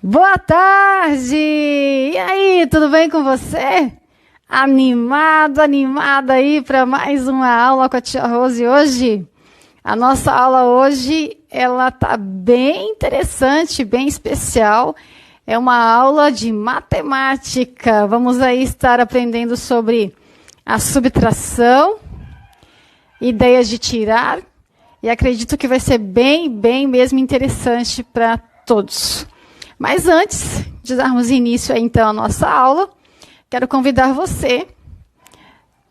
Boa tarde! E aí, tudo bem com você? Animada aí para mais uma aula com a tia Rose hoje? A nossa aula hoje, ela tá bem interessante, bem especial. É uma aula de matemática. Vamos aí estar aprendendo sobre a subtração, ideias de tirar, e acredito que vai ser bem mesmo interessante para todos. Mas antes de darmos início aí, então, à nossa aula, quero convidar você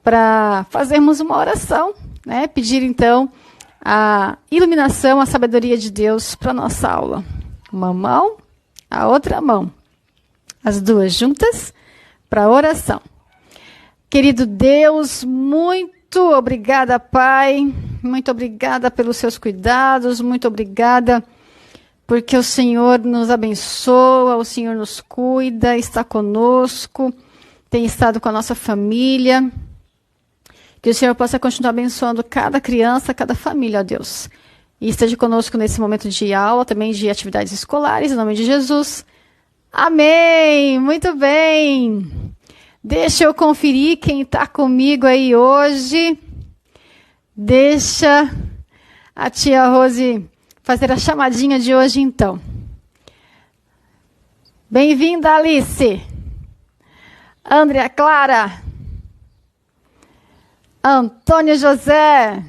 para fazermos uma oração, né? Pedir, então, a iluminação, a sabedoria de Deus para a nossa aula. Uma mão, a outra mão. As duas juntas para a oração. Querido Deus, muito obrigada, Pai. Muito obrigada pelos seus cuidados. Muito obrigada porque o Senhor nos abençoa, o Senhor nos cuida, está conosco, tem estado com a nossa família. Que o Senhor possa continuar abençoando cada criança, cada família, ó Deus. E esteja conosco nesse momento de aula, também de atividades escolares, em nome de Jesus. Amém! Muito bem! Deixa eu conferir quem está comigo aí hoje. Deixa a tia Rose fazer a chamadinha de hoje, então. Bem-vinda, Alice. Andréa Clara. Antônio José.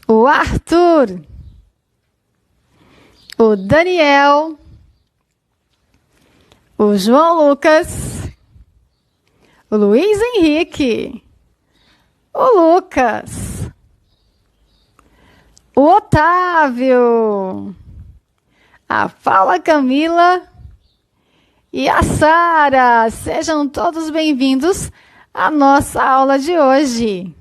O Arthur. O Daniel. O João Lucas. O Luiz Henrique. O Lucas. O Otávio, a Paula Camila e a Sara. Sejam todos bem-vindos à nossa aula de hoje.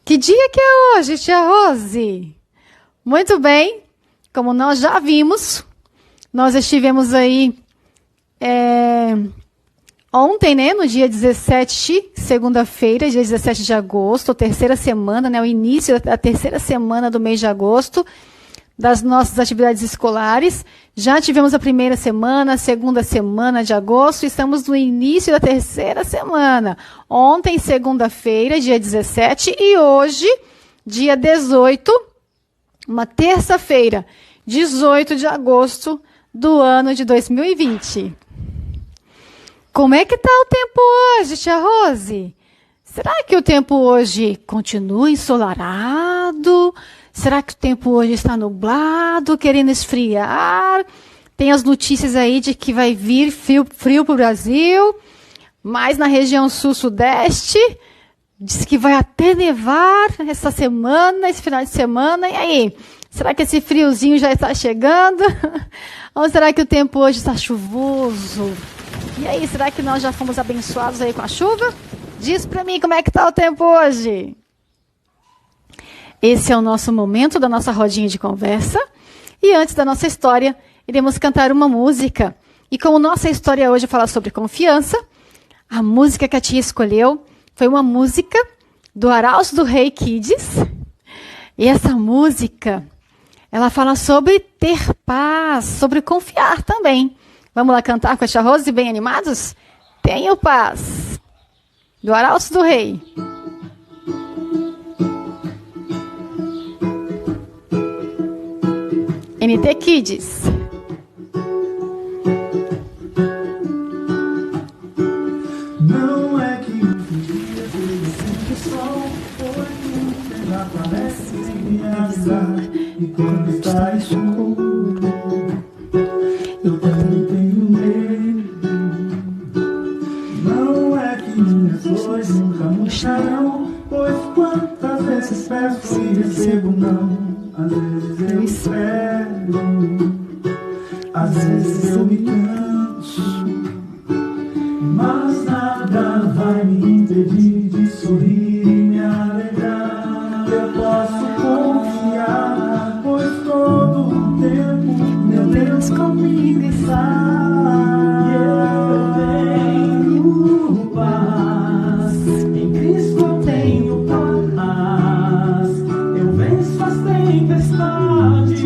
Que dia que é hoje, tia Rose? Muito bem, como nós já vimos, nós estivemos aí ontem, né, no dia 17, segunda-feira, dia 17 de agosto, terceira semana, né, o início da terceira semana do mês de agosto, das nossas atividades escolares. Já tivemos a primeira semana, a segunda semana de agosto, estamos no início da terceira semana. Ontem, segunda-feira, dia 17, e hoje, dia 18, uma terça-feira, 18 de agosto do ano de 2020. Como é que está o tempo hoje, tia Rose? Será que o tempo hoje continua ensolarado? Será que o tempo hoje está nublado, querendo esfriar? Tem as notícias aí de que vai vir frio para o Brasil, mas na região sul-sudeste, diz que vai até nevar essa semana, esse final de semana. E aí, será que esse friozinho já está chegando? Ou será que o tempo hoje está chuvoso? E aí, será que nós já fomos abençoados aí com a chuva? Diz para mim como é que está o tempo hoje. Esse é o nosso momento da nossa rodinha de conversa. E antes da nossa história, iremos cantar uma música. E como nossa história hoje fala sobre confiança, a música que a tia escolheu foi uma música do Arautos do Rei Kids. E essa música, ela fala sobre ter paz, sobre confiar também. Vamos lá cantar com a tia Rose, bem animados? Tenho paz. Do Arautos do Rei. NT Kids. Não é que um dia veio sempre o sol, foi tudo já parece me avisar. E quando está escuro, eu também tenho medo. Não é que minhas flores nunca murcharão, pois quantas vezes peço e recebo não. Às vezes eu espero, às vezes eu me canso, mas nada vai me impedir de sorrir e me alegrar. Eu posso confiar, pois todo o tempo meu Deus comigo está. Eu tenho paz, em Cristo eu tenho paz. Eu venço as tempestades,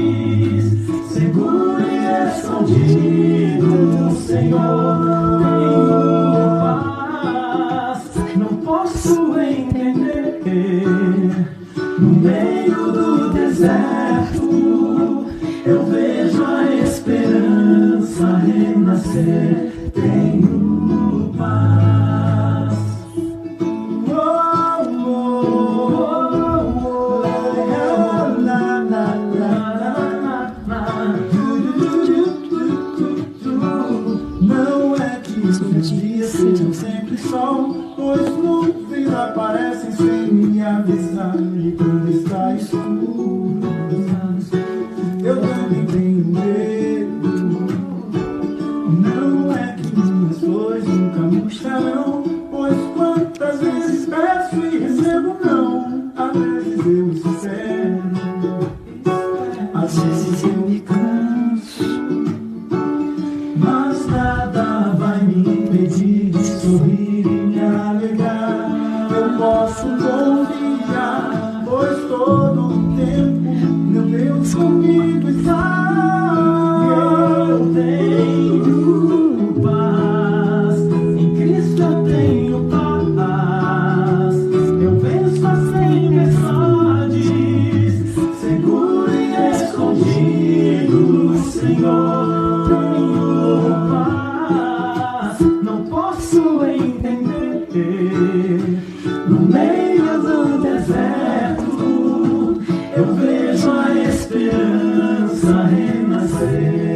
sejam sempre sol, pois nuvens aparecem sem me avisar. E quando está escuro, eu também tenho medo. Não é que minhas flores nunca murcharão, pois quantas vezes peço e recebo não. Às vezes eu espero, às vezes eu me canso, mas nada vai me impedir de sorrir e me alegrar. Eu posso confiar, pois todo o tempo meu Deus comigo está. Eu tenho paz, em Cristo eu tenho paz. Eu venço as tempestades, seguro e escondido no Senhor. Tenho paz, não posso entender. No meio do deserto, eu vejo a esperança renascer.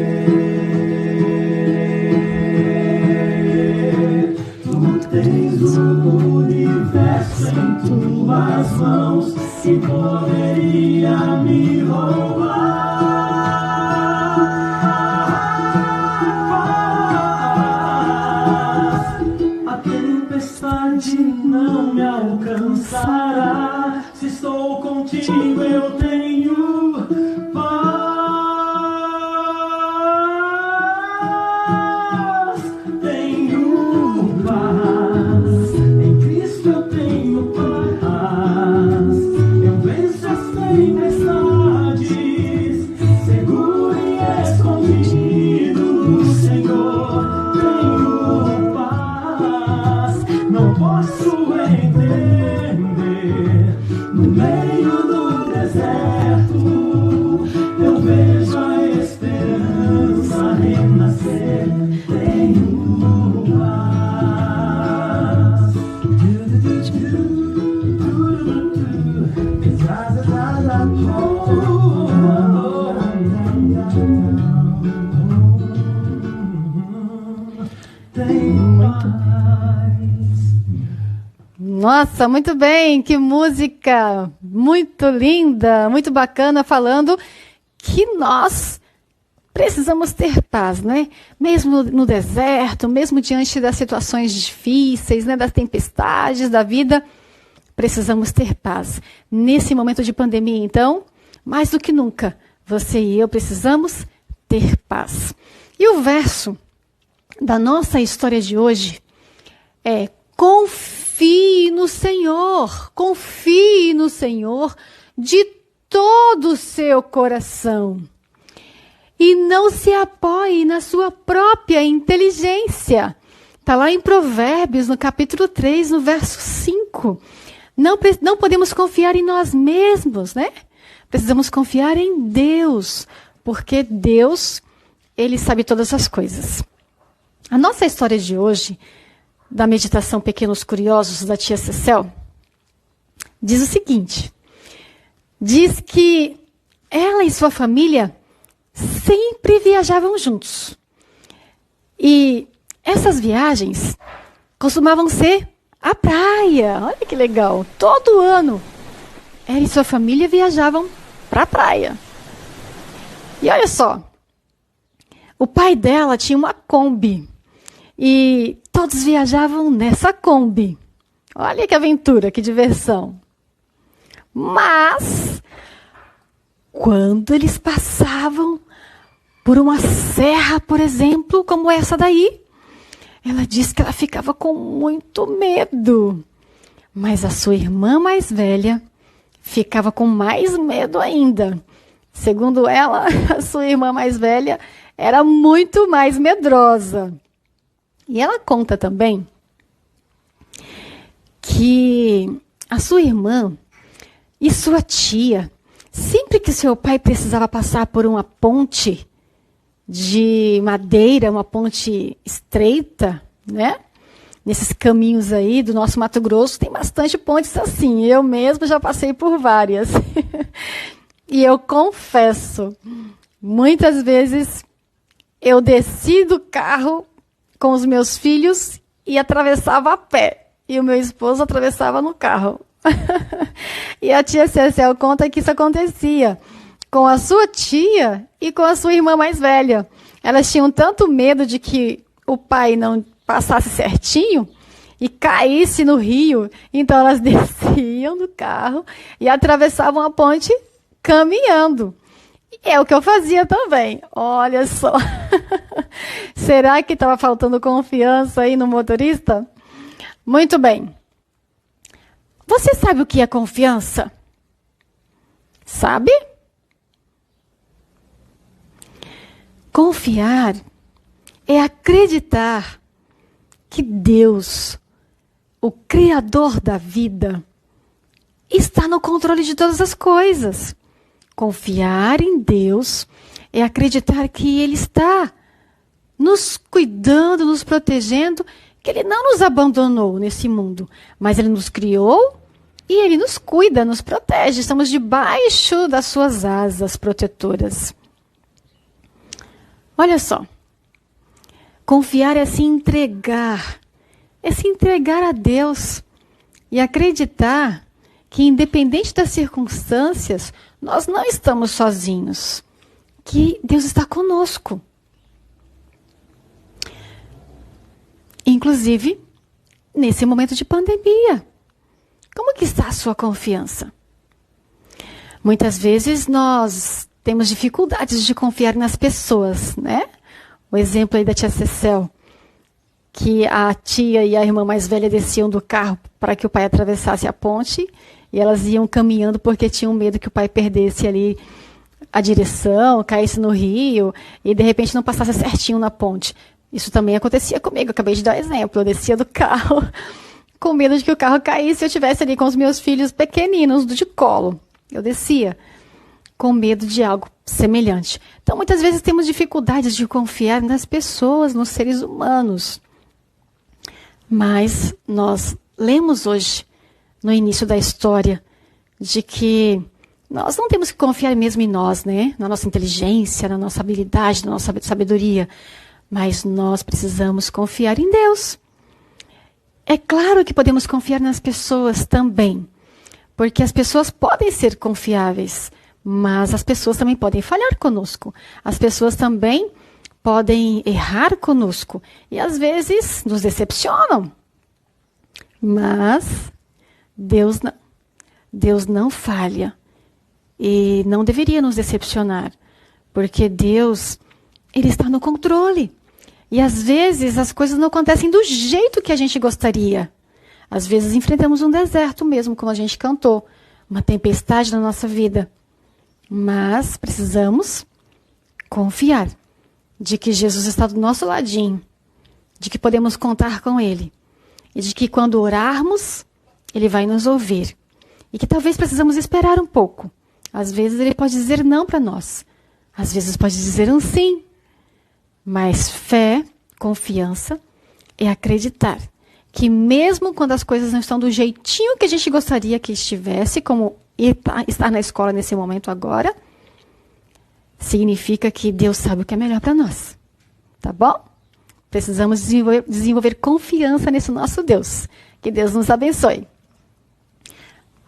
Tu tens o universo em tuas mãos, que poderia me roubar. A tempestade não me alcançará. Se estou contigo, eu tenho paz. Tenho paz. Em Cristo eu tenho paz. Eu venço as tempestades, seguro e escondido no Senhor. Tenho paz. Não posso entender. No meio do deserto, eu vejo a esperança renascer. Tenho paz. Tenho paz. Nossa, muito bem, que música muito linda, muito bacana, falando que nós precisamos ter paz, né? Mesmo no deserto, mesmo diante das situações difíceis, né? Das tempestades da vida, precisamos ter paz. Nesse momento de pandemia, então, mais do que nunca, você e eu precisamos ter paz. E o verso da nossa história de hoje é: confie no Senhor de todo o seu coração e não se apoie na sua própria inteligência. Está lá em Provérbios, no capítulo 3, no verso 5. Não podemos confiar em nós mesmos, né? Precisamos confiar em Deus, porque Deus, Ele sabe todas as coisas. A nossa história de hoje, da meditação Pequenos Curiosos, da tia Cecel, diz o seguinte: diz que ela e sua família sempre viajavam juntos. E essas viagens costumavam ser à praia. Olha que legal. Todo ano, ela e sua família viajavam para a praia. E olha só, o pai dela tinha uma Kombi. E todos viajavam nessa Kombi. Olha que aventura, que diversão. Mas, quando eles passavam por uma serra, por exemplo, como essa daí, ela disse que ela ficava com muito medo. Mas a sua irmã mais velha ficava com mais medo ainda. Segundo ela, a sua irmã mais velha era muito mais medrosa. E ela conta também que a sua irmã e sua tia, sempre que seu pai precisava passar por uma ponte de madeira, uma ponte estreita, né? Nesses caminhos aí do nosso Mato Grosso, tem bastante pontes assim. Eu mesma já passei por várias. E eu confesso, muitas vezes eu desci do carro com os meus filhos e atravessava a pé. E o meu esposo atravessava no carro. E a tia Cecel conta que isso acontecia com a sua tia e com a sua irmã mais velha. Elas tinham tanto medo de que o pai não passasse certinho e caísse no rio, então elas desciam do carro e atravessavam a ponte caminhando. E é o que eu fazia também. Olha só. Será que estava faltando confiança aí no motorista? Muito bem. Você sabe o que é confiança? Sabe? Confiar é acreditar que Deus, o Criador da vida, está no controle de todas as coisas. Confiar em Deus é acreditar que Ele está nos cuidando, nos protegendo, que Ele não nos abandonou nesse mundo, mas Ele nos criou e Ele nos cuida, nos protege. Estamos debaixo das suas asas protetoras. Olha só. Confiar é se entregar a Deus e acreditar que, independente das circunstâncias, nós não estamos sozinhos, que Deus está conosco. Inclusive, nesse momento de pandemia. Como que está a sua confiança? Muitas vezes nós temos dificuldades de confiar nas pessoas, né? O exemplo aí da tia Cecel, que a tia e a irmã mais velha desciam do carro para que o pai atravessasse a ponte e elas iam caminhando porque tinham medo que o pai perdesse ali a direção, caísse no rio e de repente não passasse certinho na ponte. Isso também acontecia comigo, eu acabei de dar um exemplo. Eu descia do carro com medo de que o carro caísse e eu estivesse ali com os meus filhos pequeninos de colo. Eu descia com medo de algo semelhante. Então, muitas vezes temos dificuldades de confiar nas pessoas, nos seres humanos. Mas nós lemos hoje, no início da história, de que nós não temos que confiar mesmo em nós, né? Na nossa inteligência, na nossa habilidade, na nossa sabedoria. Mas nós precisamos confiar em Deus. É claro que podemos confiar nas pessoas também, porque as pessoas podem ser confiáveis, mas as pessoas também podem falhar conosco. As pessoas também podem errar conosco e às vezes nos decepcionam. Mas Deus não falha e não deveria nos decepcionar, porque Deus, Ele está no controle. E às vezes as coisas não acontecem do jeito que a gente gostaria. Às vezes enfrentamos um deserto mesmo, como a gente cantou, uma tempestade na nossa vida. Mas precisamos confiar de que Jesus está do nosso ladinho, de que podemos contar com Ele e de que quando orarmos, Ele vai nos ouvir. E que talvez precisamos esperar um pouco. Às vezes Ele pode dizer não para nós. Às vezes pode dizer um sim. Mas fé, confiança, é acreditar que mesmo quando as coisas não estão do jeitinho que a gente gostaria que estivesse, como estar na escola nesse momento agora, significa que Deus sabe o que é melhor para nós. Tá bom? Precisamos desenvolver confiança nesse nosso Deus. Que Deus nos abençoe.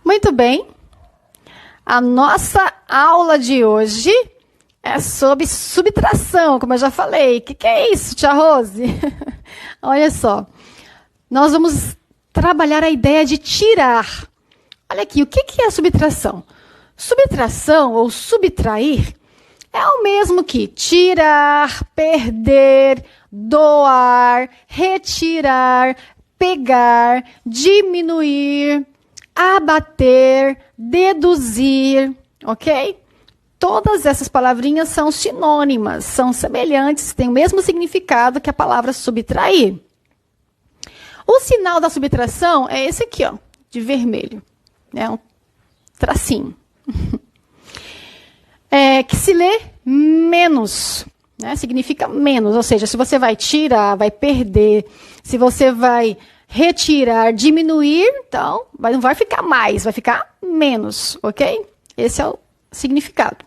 Muito bem. A nossa aula de hoje é sobre subtração, como eu já falei. O que é isso, tia Rose? Olha só. Nós vamos trabalhar a ideia de tirar. Olha aqui, o que é a subtração? Subtração ou subtrair é o mesmo que tirar, perder, doar, retirar, pegar, diminuir, abater, deduzir, ok? Todas essas palavrinhas são sinônimas, são semelhantes, têm o mesmo significado que a palavra subtrair. O sinal da subtração é esse aqui, ó, de vermelho. É um tracinho. Que se lê menos, né? Significa menos. Ou seja, se você vai tirar, vai perder. Se você vai retirar, diminuir, então não vai ficar mais, vai ficar menos, ok? Esse é o significado.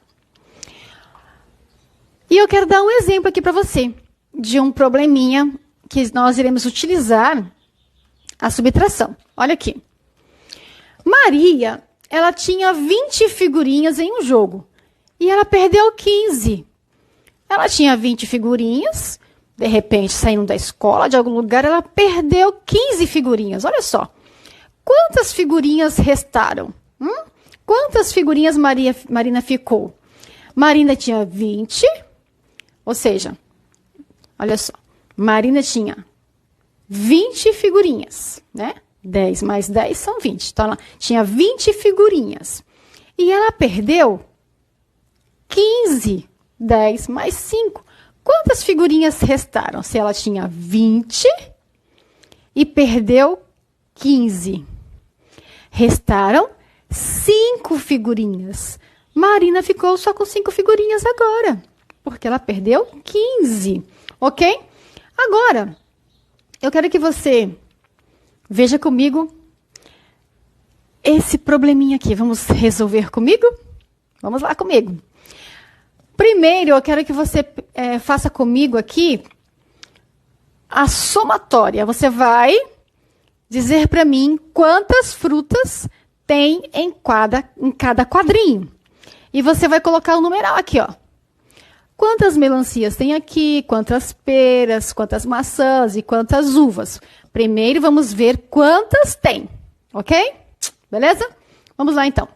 E eu quero dar um exemplo aqui para você de um probleminha que nós iremos utilizar a subtração. Olha aqui. Maria, ela tinha 20 figurinhas em um jogo e ela perdeu 15. Ela tinha 20 figurinhas, de repente, saindo da escola, de algum lugar, ela perdeu 15 figurinhas. Olha só. Quantas figurinhas restaram? Quantas figurinhas Marina ficou? Marina tinha 20, ou seja, olha só, Marina tinha 20 figurinhas, né? 10 mais 10 são 20. Então, ela tinha 20 figurinhas. E ela perdeu 15. 10 mais 5. Quantas figurinhas restaram? Se ela tinha 20 e perdeu 15. Restaram 5 figurinhas. Marina ficou só com 5 figurinhas agora, porque ela perdeu 15, ok? Agora, eu quero que você veja comigo esse probleminha aqui. Vamos resolver comigo? Vamos lá comigo. Primeiro, eu quero que você faça comigo aqui a somatória. Você vai dizer para mim quantas frutas tem em cada quadrinho. E você vai colocar o numeral aqui, ó. Quantas melancias tem aqui, quantas peras, quantas maçãs e quantas uvas. Primeiro, vamos ver quantas tem, ok? Beleza? Vamos lá, então.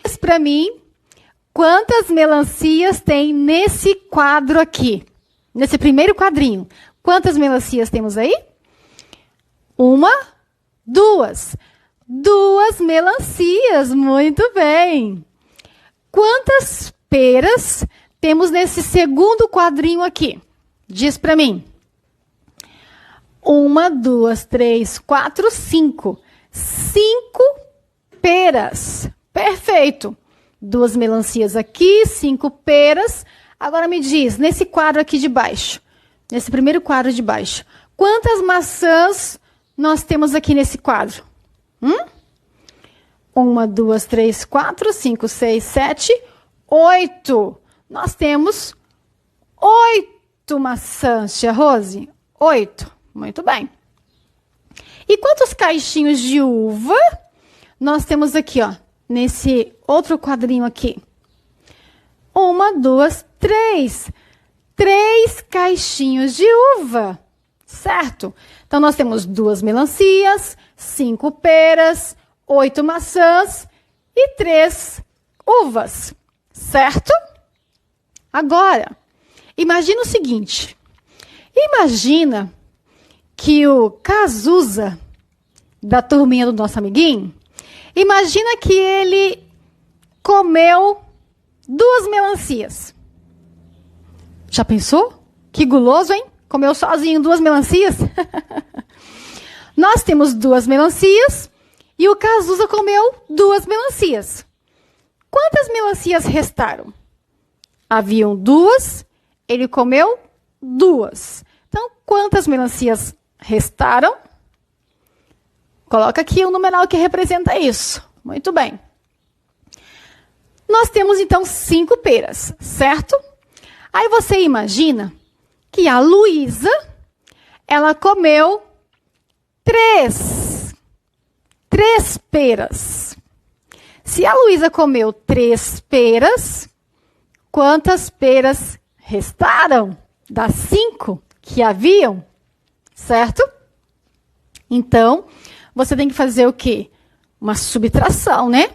Diz para mim quantas melancias tem nesse quadro aqui, nesse primeiro quadrinho. Quantas melancias temos aí? 1, 2. 2 melancias, muito bem. Quantas peras temos nesse segundo quadrinho aqui? Diz para mim. 1, 2, 3, 4, 5. 5 peras. Perfeito. 2 melancias aqui, 5 peras. Agora me diz, nesse quadro aqui de baixo, nesse primeiro quadro de baixo, quantas maçãs nós temos aqui nesse quadro? 1, 2, 3, 4, 5, 6, 7, 8. Nós temos 8 maçãs, tia Rose. 8. Muito bem. E quantos caixinhos de uva nós temos aqui, ó? Nesse outro quadrinho aqui. 1, 2, 3. 3 caixinhos de uva. Certo? Então, nós temos 2 melancias, 5 peras, 8 maçãs e 3 uvas. Certo? Agora, imagina o seguinte. Imagina que o Cazuza, da turminha do nosso amiguinho, imagina que ele comeu 2 melancias. Já pensou? Que guloso, hein? Comeu sozinho 2 melancias? Nós temos 2 melancias e o Cazuza comeu 2 melancias. Quantas melancias restaram? Haviam 2, ele comeu 2. Então, quantas melancias restaram? Coloca aqui o numeral que representa isso. Muito bem. Nós temos, então, 5 peras, certo? Aí você imagina que a Luísa, ela comeu 3 peras. Se a Luísa comeu 3 peras, quantas peras restaram das 5 que haviam? Certo? Então, você tem que fazer o quê? Uma subtração, né?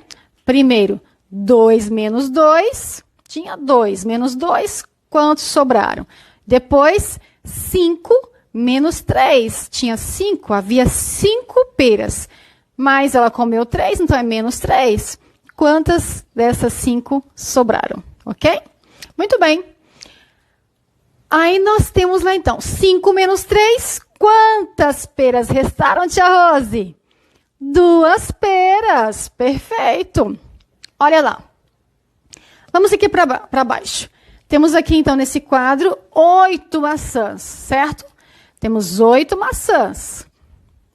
Primeiro, 2 menos 2. Tinha 2 menos 2. Quantos sobraram? Depois, 5 menos 3. Tinha 5, havia 5 peras. Mas ela comeu 3, então é menos 3. Quantas dessas 5 sobraram? Ok? Muito bem. Aí nós temos lá, então, 5 menos 3. Quantas peras restaram, tia Rose? 2 peras. Perfeito. Olha lá. Vamos aqui para baixo. Temos aqui, então, nesse quadro, 8 maçãs, certo? Temos 8 maçãs.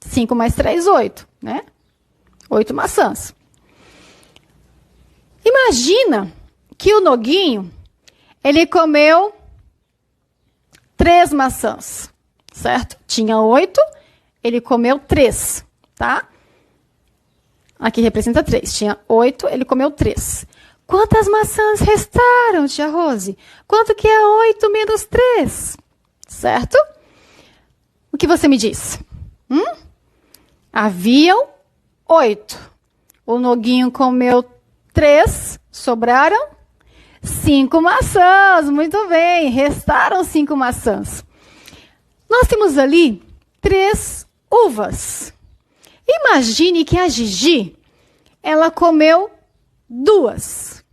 5 mais 3, 8, né? 8 maçãs. Imagina que o Noguinho, ele comeu 3 maçãs. certo? Tinha 8, ele comeu 3, tá? Aqui representa 3. Tinha 8, ele comeu 3. Quantas maçãs restaram, tia Rose? Quanto que é 8 menos 3? Certo? O que você me diz? Haviam 8. O Noguinho comeu 3, sobraram 5 maçãs. Muito bem, restaram 5 maçãs. Nós temos ali 3 uvas. Imagine que a Gigi, ela comeu 2.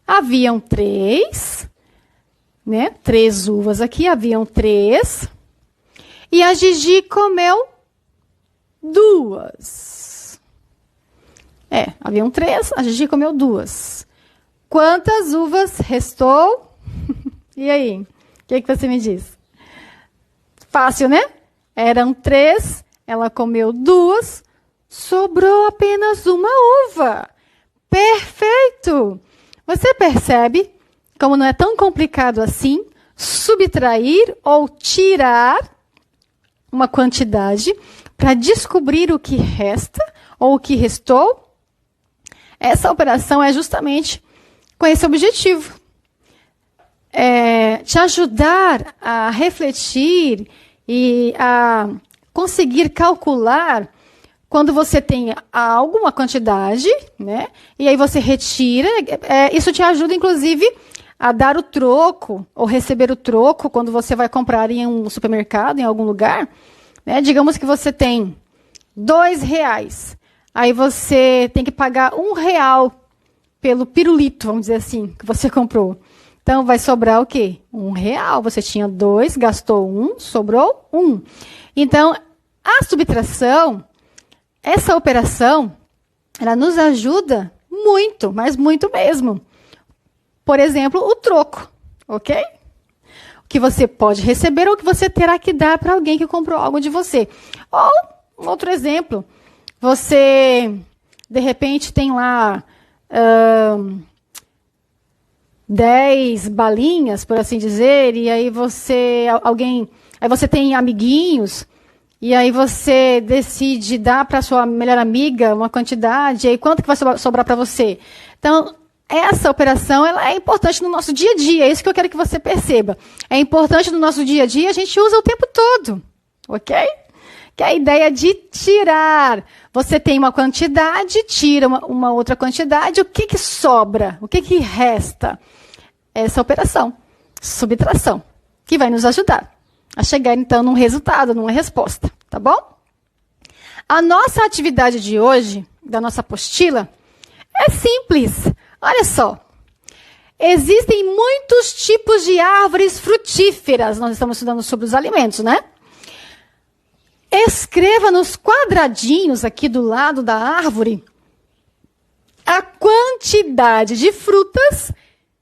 Haviam 3, né? 3 uvas aqui, haviam 3. E a Gigi comeu 2. Haviam 3, a Gigi comeu 2. Quantas uvas restou? E aí? O que você me diz? Fácil, né? Eram 3, ela comeu 2, sobrou apenas uma uva. Perfeito! Você percebe como não é tão complicado assim subtrair ou tirar uma quantidade para descobrir o que resta ou o que restou? Essa operação é justamente com esse objetivo. Te ajudar a refletir e a conseguir calcular quando você tem alguma quantidade, né? E aí você retira. Isso te ajuda, inclusive, a dar o troco ou receber o troco quando você vai comprar em um supermercado, em algum lugar. Né? Digamos que você tem R$2. Aí você tem que pagar R$1 pelo pirulito, vamos dizer assim, que você comprou. Então, vai sobrar o quê? R$1. Você tinha 2, gastou 1, sobrou 1. Então, a subtração, essa operação, ela nos ajuda muito, mas muito mesmo. Por exemplo, o troco, ok? O que você pode receber ou o que você terá que dar para alguém que comprou algo de você. Ou, um outro exemplo, você, de repente, tem lá 10 balinhas, por assim dizer, e aí você tem amiguinhos, e aí você decide dar para sua melhor amiga uma quantidade, e aí quanto que vai sobrar para você? Então, essa operação ela é importante no nosso dia a dia, é isso que eu quero que você perceba. É importante no nosso dia a dia, a gente usa o tempo todo, ok? Que é a ideia de tirar. Você tem uma quantidade, tira uma outra quantidade, o que sobra? O que resta? Essa operação, subtração, que vai nos ajudar a chegar, então, num resultado, numa resposta, tá bom? A nossa atividade de hoje, da nossa apostila, é simples. Olha só. Existem muitos tipos de árvores frutíferas. Nós estamos estudando sobre os alimentos, né? Escreva nos quadradinhos aqui do lado da árvore a quantidade de frutas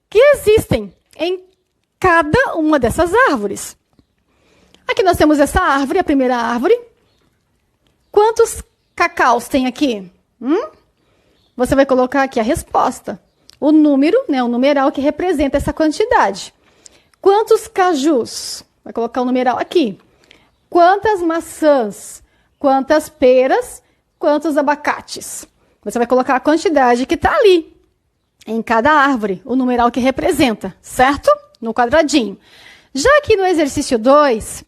que existem em cada uma dessas árvores. Aqui nós temos essa árvore, a primeira árvore. Quantos cacaus tem aqui? Você vai colocar aqui a resposta. O número, né, o numeral que representa essa quantidade. Quantos cajus? Vai colocar o numeral aqui. Quantas maçãs? Quantas peras? Quantos abacates? Você vai colocar a quantidade que está ali, em cada árvore, o numeral que representa, certo? No quadradinho. Já aqui no exercício 2,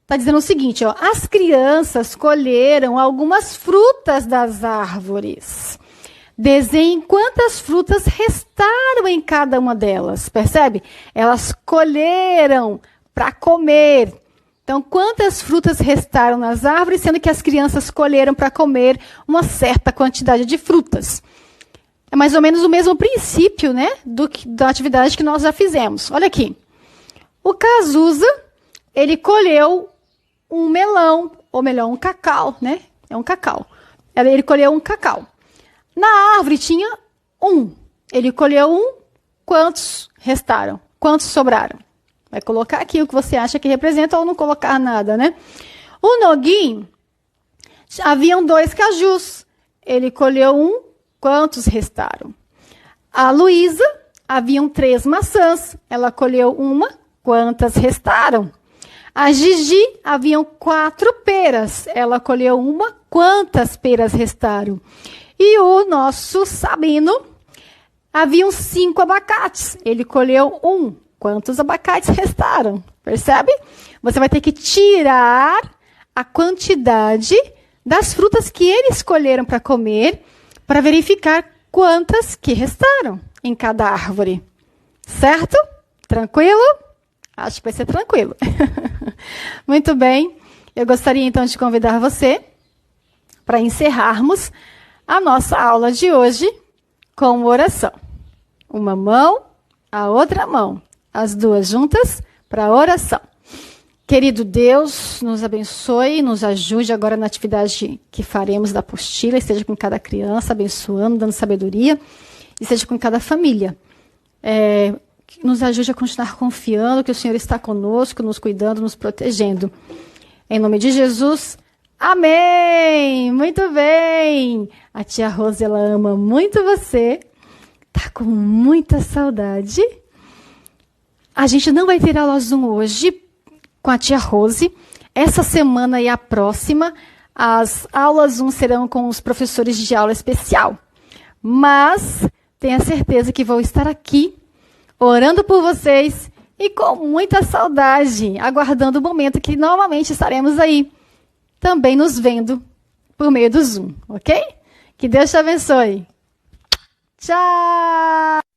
está dizendo o seguinte, ó, as crianças colheram algumas frutas das árvores. Desenhe quantas frutas restaram em cada uma delas, percebe? Elas colheram para comer. Então, quantas frutas restaram nas árvores, sendo que as crianças colheram para comer uma certa quantidade de frutas. É mais ou menos o mesmo princípio, né, da atividade que nós já fizemos. Olha aqui. O Cazuza, ele colheu um melão, ou melhor, um cacau, né? É um cacau. Ele colheu um cacau. Na árvore tinha 1. Ele colheu 1. Quantos restaram? Quantos sobraram? Vai colocar aqui o que você acha que representa ou não colocar nada, né? O Noguinho, haviam 2 cajus. Ele colheu 1. Quantos restaram? A Luísa, haviam 3 maçãs. Ela colheu 1. Quantas restaram? A Gigi, haviam 4 peras. Ela colheu uma. Quantas peras restaram? E o nosso Sabino, haviam 5 abacates. Ele colheu 1. Quantos abacates restaram? Percebe? Você vai ter que tirar a quantidade das frutas que eles escolheram para comer, para verificar quantas que restaram em cada árvore. Certo? Tranquilo? Acho que vai ser tranquilo. Muito bem. Eu gostaria então de convidar você para encerrarmos a nossa aula de hoje com uma oração. Uma mão, a outra mão. As duas juntas para a oração. Querido Deus, nos abençoe, nos ajude agora na atividade que faremos da apostila, esteja com cada criança, abençoando, dando sabedoria, e esteja com cada família. Nos ajude a continuar confiando que o Senhor está conosco, nos cuidando, nos protegendo. Em nome de Jesus, amém! Muito bem! A tia Rose, ela ama muito você, tá com muita saudade. A gente não vai ter aula Zoom hoje com a tia Rose. Essa semana e a próxima, as aulas Zoom serão com os professores de aula especial. Mas tenha certeza que vou estar aqui, orando por vocês e com muita saudade, aguardando o momento que novamente estaremos aí, também nos vendo por meio do Zoom, ok? Que Deus te abençoe. Tchau!